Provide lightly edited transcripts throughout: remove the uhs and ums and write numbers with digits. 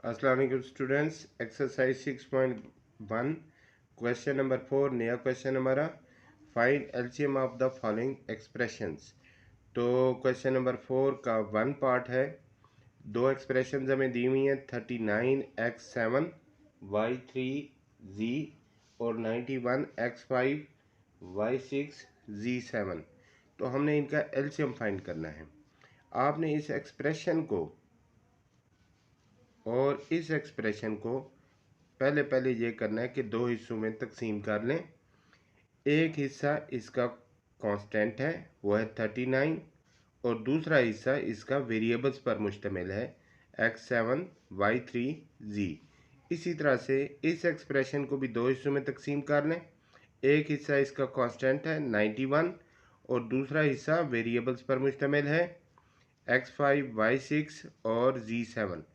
अस्सलाम वालेकुम students. Exercise 6.1 question number 4 नया क्वेश्चन हमारा। Find LCM of the following expressions. तो क्वेश्चन नंबर 4 का वन पार्ट है। दो एक्सप्रेशंस हमें दी हुई हैं 39x7 y3z और 91x5 y6z7। तो हमने इनका एलसीएम फाइंड करना है। आपने इस एक्सप्रेशन को और इस एक्सप्रेशन को पहले ये करना है कि दो हिस्सों में तकसीम कर लें। एक हिस्सा इसका कांस्टेंट है, वो है 39, और दूसरा हिस्सा इसका वेरिएबल्स पर मुश्तमिल है, x7 y3z। इसी तरह से इस एक्सप्रेशन को भी दो हिस्सों में तकसीम कर लें। एक हिस्सा इसका कांस्टेंट है 91 और दूसरा हिस्सा वेरिएबल्स पर मुश्तमिल है x5 y6 और z7।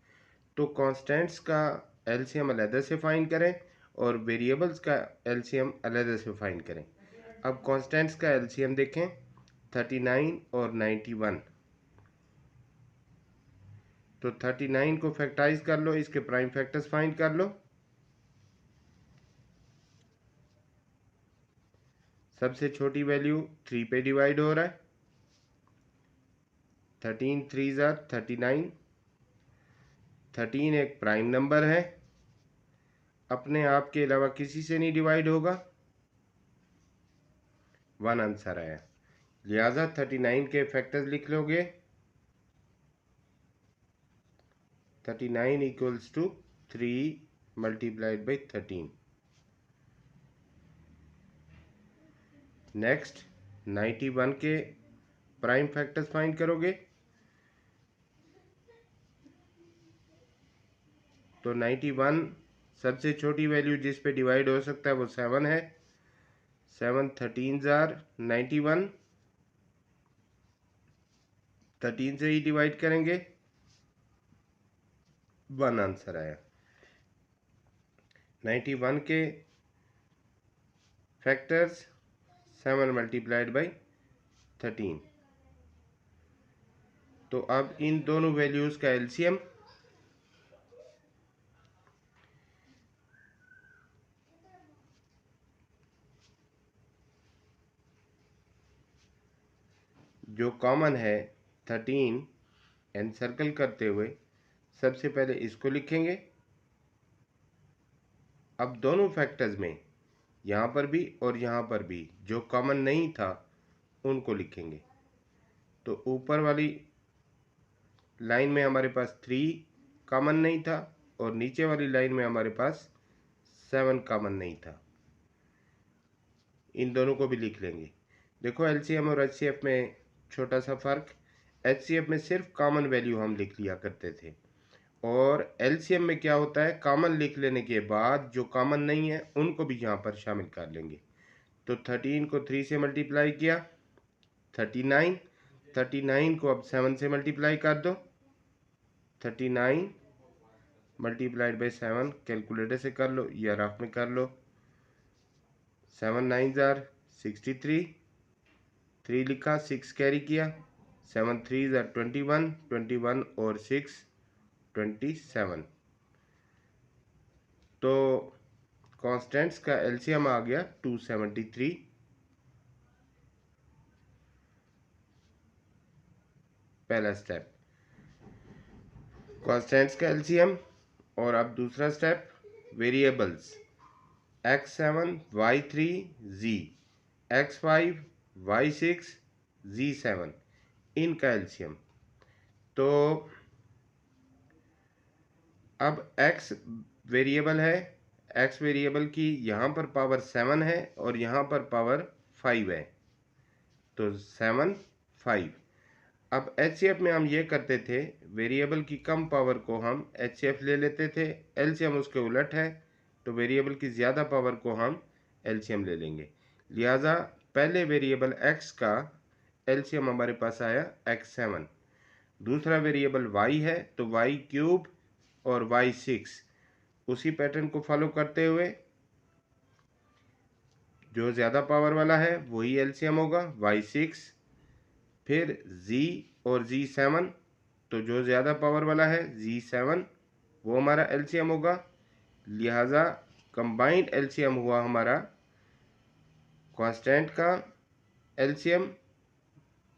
तो कांस्टेंट्स का एलसीएम अलहदा से फाइंड करें और वेरिएबल्स का एलसीएम अलहदा से फाइंड करें। अब कांस्टेंट्स का एलसीएम देखें 39 और 91। तो 39 को फैक्टराइज कर लो, इसके प्राइम फैक्टर्स फाइंड कर लो। सबसे छोटी वैल्यू 3 पे डिवाइड हो रहा है, 13 3 ज़ार 39। 13 एक प्राइम नंबर है, अपने आप के अलावा किसी से नहीं डिवाइड होगा, 1 आंसर आया। लिहाजा 39 के फैक्टर्स लिख लोगे, 39 equals to 3 multiplied by 13। Next 91 के प्राइम फैक्टर्स फाइंड करोगे। तो 91 सबसे छोटी वैल्यू जिस पे डिवाइड हो सकता है वो 7 है। 7 13 ज़ार 91, 13 से ही डिवाइड करेंगे, 1 आंसर आया। 91 के फैक्टर्स 7 मल्टीप्लाइड बाई 13। तो अब इन दोनों वैल्यूज़ का एलसीएम जो कॉमन है 13 एनसर्कल करते हुए सबसे पहले इसको लिखेंगे। अब दोनों फैक्टर्स में यहाँ पर भी और यहाँ पर भी जो कॉमन नहीं था उनको लिखेंगे। तो ऊपर वाली लाइन में हमारे पास 3 कॉमन नहीं था और नीचे वाली लाइन में हमारे पास 7 कॉमन नहीं था। इन दोनों को भी लिख लेंगे। देखो एलसीएम और एचसीएफ में छोटा सा फ़र्क, एचसीएफ में सिर्फ कॉमन वैल्यू हम लिख लिया करते थे और एलसीएम में क्या होता है, कॉमन लिख लेने के बाद जो कॉमन नहीं है उनको भी यहाँ पर शामिल कर लेंगे। तो 13 को 3 से मल्टीप्लाई किया 39, 39 को अब 7 से मल्टीप्लाई कर दो, 39 मल्टीप्लाइड बाई 7 कैलकुलेटर से कर लो या रफ में कर लो। 7 9 ज़ार 63, 3 लिखा, 6 कैरी किया, 7 3 ज़ार 21, 21 और 6 27। तो कांस्टेंट्स का एलसीएम आ गया 273। पहला स्टेप कांस्टेंट्स का एलसीएम। और अब दूसरा step variables x7 y3 z, x5 y6 z7, इनका एलसीएम। तो अब x वेरिएबल है, x वेरिएबल की यहाँ पर पावर 7 है और यहाँ पर पावर 5 है, तो 7 5। अब एचसीएफ में हम ये करते थे, वेरिएबल की कम पावर को हम एचसीएफ ले लेते थे, एलसीएम उसके उलट है, तो वेरिएबल की ज़्यादा पावर को हम एलसीएम ले लेंगे। लिहाजा पहले वेरिएबल x का एलसीएम हमारे पास आया x7, दूसरा वेरिएबल y है तो y क्यूब और y6। उसी पैटर्न को फॉलो करते हुए जो ज़्यादा पावर वाला है वही एलसीएम होगा, y6 फिर z और z7, तो जो ज़्यादा पावर वाला है z7 वो हमारा एलसीएम होगा। लिहाजा कंबाइंड एलसीएम हुआ हमारा कांस्टेंट का एलसीएम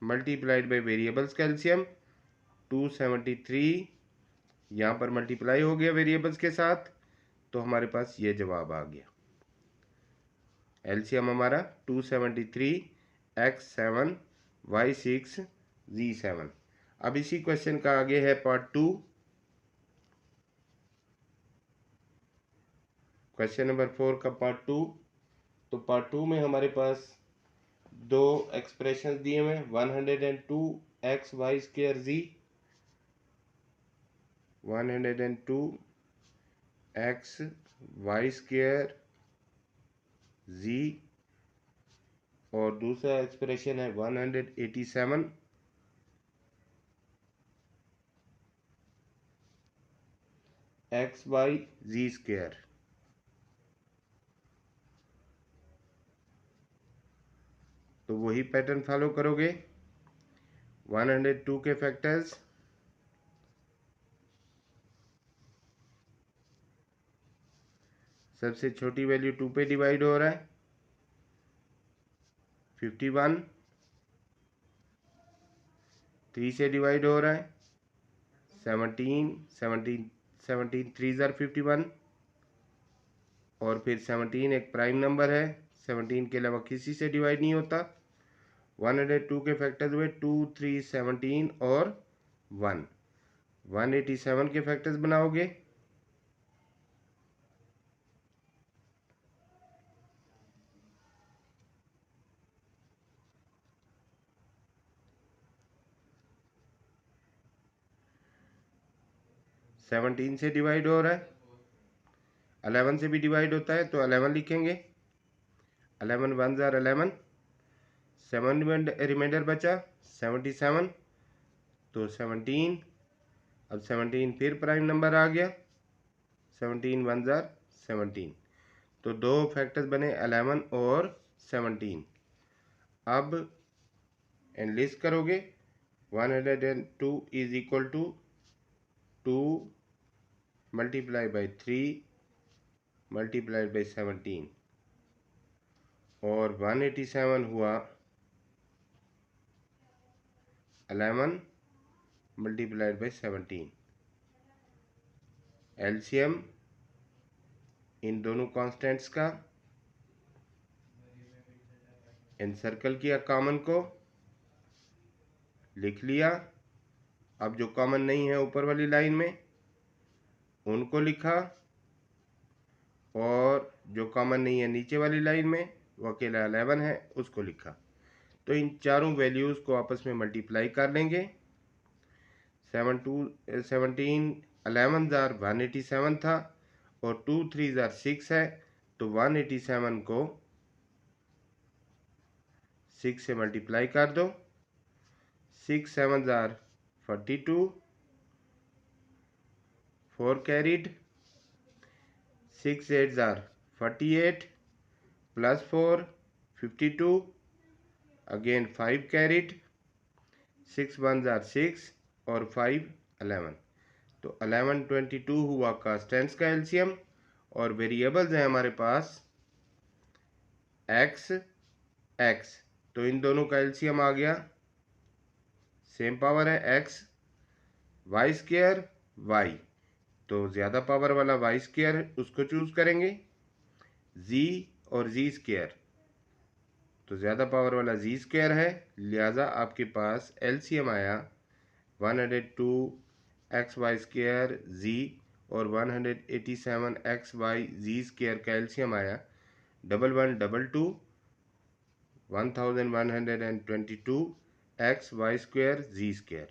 मल्टीप्लाइड बाय वेरिएबल्स का एलसीएम 273, यहाँ पर मल्टीप्लाई हो गया वेरिएबल्स के साथ, तो हमारे पास ये जवाब आ गया। एलसीएम हमारा 273 x7 y6 z7। अब इसी क्वेश्चन का आगे है पार्ट 2। क्वेश्चन नंबर 4 का पार्ट 2। तो पार्ट 2 में हमारे पास दो एक्सप्रेशन दिए हुए हैं, 102 एक्स वाई स्क्र जी, 102 एक्स वाई स्क्र जी, और दूसरा एक्सप्रेशन है 187 एक्स वाई जी स्क्र। तो वही पैटर्न फॉलो करोगे। 102 के फैक्टर्स, सबसे छोटी वैल्यू 2 पे डिवाइड हो रहा है, 51, 3 से डिवाइड हो रहा है 17, 17 3 ज़ार 51, और फिर 17 एक प्राइम नंबर है, 17 के अलावा किसी से डिवाइड नहीं होता। 102 के फैक्टर्स हुए 2, 3, 17 और 1। 187 के फैक्टर्स बनाओगे, सेवनटीन से डिवाइड हो रहा है, 11 से भी डिवाइड होता है तो 11 लिखेंगे, 11 1 ज़ार 11, 7 रिमाइंडर बचा 77, तो 17, अब 17 फिर प्राइम नंबर आ गया, 17 1 ज़ार 17, तो दो फैक्टर्स बने 11 और 17। अब एनालिसिस करोगे, 102 is equal to 2 multiply by 3 multiplied by 17, और 187 हुआ 11 मल्टीप्लाइड बाई 17। एलसीएम इन दोनों कांस्टेंट्स का, एनसर्कल किया कॉमन को, लिख लिया। अब जो कॉमन नहीं है ऊपर वाली लाइन में उनको लिखा, और जो कॉमन नहीं है नीचे वाली लाइन में वो अकेला 11 है उसको लिखा। तो इन चारों वैल्यूज़ को आपस में मल्टीप्लाई कर लेंगे। 17 11 ज़ार 187 था, और 2 3 ज़ार 6 है, तो 187 को 6 से मल्टीप्लाई कर दो। 6 7 ज़ार 42, 4 कैरिड, 6 8 ज़ार 48, प्लस 4 52, अगेन 5 कैरिड, 6 1 ज़ार 6 और 5 11, तो 11 22 हुआ कांस्टेंट्स का एलसीएम, और वेरिएबल्स हैं हमारे पास एक्स एक्स, तो इन दोनों का एलसीएम आ गया, सेम पावर है एक्स वाई स्क्र वाई, तो ज़्यादा पावर वाला वाई स्क्र उसको चूज़ करेंगे, जी और जी स्क्र, तो ज़्यादा पावर वाला जी स्क्र है, लिहाजा आपके पास एलसीएम आया 102 एक्स वाई स्क्र जी और 187 एक्स वाई जी स्क्र का एलसीएम आया 1122 1122 x Y square g square.